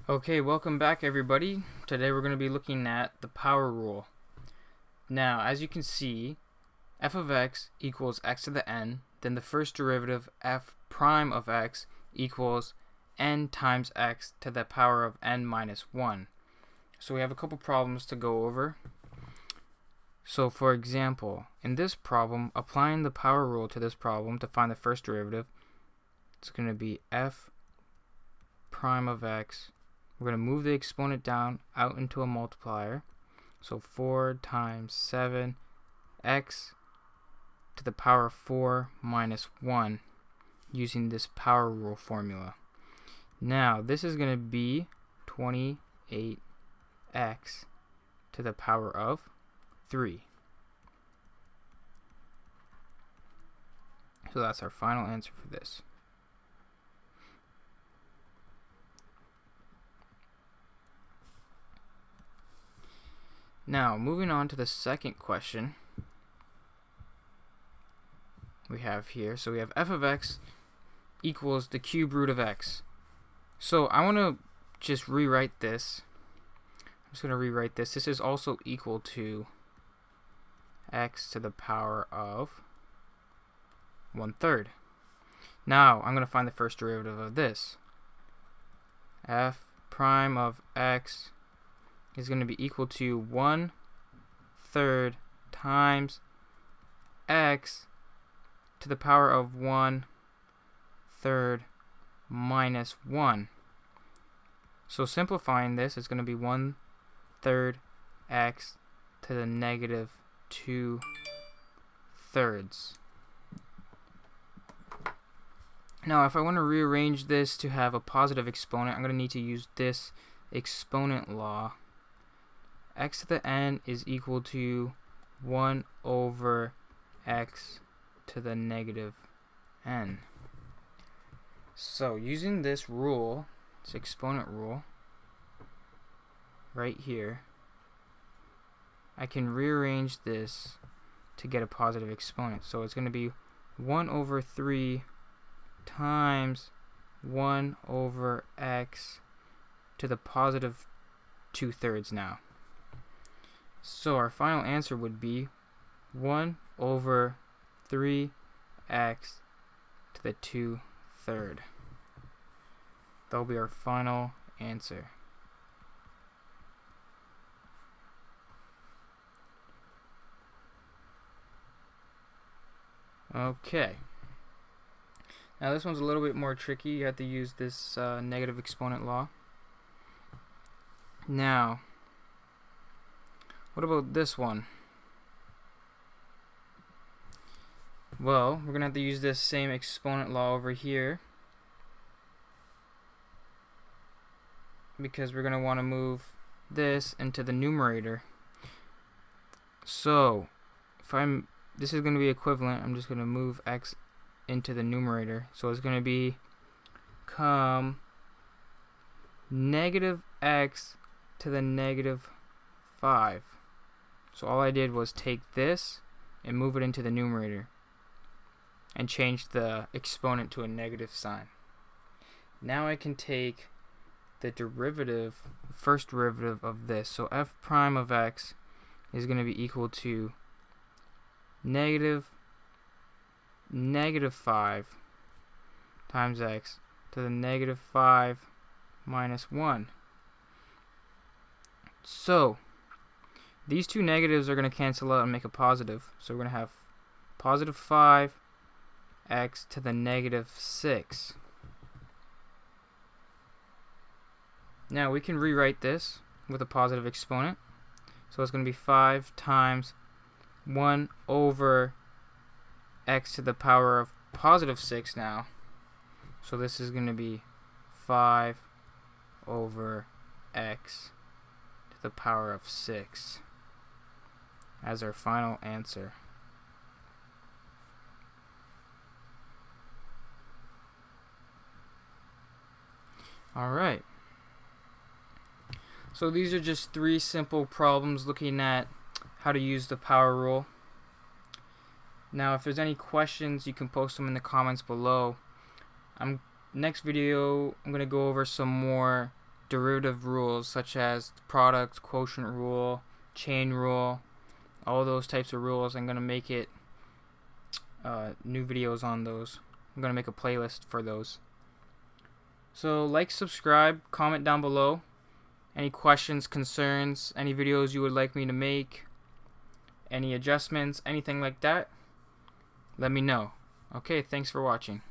Okay, welcome back everybody. Today we're going to be looking at the power rule. Now, as you can see, f of x equals x to the n, then the first derivative f prime of x equals n times x to the power of n minus 1. So we have a couple problems to go over. So for example, in this problem, applying the power rule to this problem to find the first derivative, it's going to be f prime of x. We're going to move the exponent down out into a multiplier. So 4 times 7 x to the power of 4 minus 1 using this power rule formula. Now this is going to be 28x to the power of 3. So that's our final answer for this. Now, moving on to the second question we have here. So we have f of x equals the cube root of x. So I want to just rewrite this. I'm just going to rewrite this. This is also equal to x to the power of 1/3. Now, I'm going to find the first derivative of this. F prime of x is going to be equal to 1/3 times x to the power of 1/3 minus 1. So simplifying this, it's going to be 1/3 x to the negative 2/3. Now if I want to rearrange this to have a positive exponent, I'm going to need to use this exponent law. X to the n is equal to 1 over x to the negative n. So using this rule, this exponent rule, right here, I can rearrange this to get a positive exponent. So it's going to be 1 over 3 times 1 over x to the positive 2/3 now. So our final answer would be 1 over 3x to the 2/3. That will be our final answer. Okay. Now this one's a little bit more tricky. You have to use this negative exponent law. Now, what about this one? Well, we're going to have to use this same exponent law over here, because we're going to want to move this into the numerator. So, this is going to be equivalent. I'm just going to move x into the numerator. So it's going to become negative x to the negative 5. So all I did was take this and move it into the numerator and change the exponent to a negative sign. Now I can take the derivative, first derivative of this. So f prime of x is going to be equal to negative 5 times x to the negative 5 minus 1. So these two negatives are going to cancel out and make a positive. So we're going to have positive 5x to the negative 6. Now we can rewrite this with a positive exponent. So it's going to be 5 times 1 over x to the power of positive 6 now. So this is going to be 5 over x to the power of 6 as our final answer. Alright. So these are just 3 simple problems looking at how to use the power rule. Now if there's any questions, you can post them in the comments below. Next video I'm going to go over some more derivative rules such as product, quotient rule, chain rule, all those types of rules. I'm going to make it new videos on those. I'm going to make a playlist for those. So like, subscribe, comment down below. Any questions, concerns, any videos you would like me to make, any adjustments, anything like that, let me know. Okay, thanks for watching.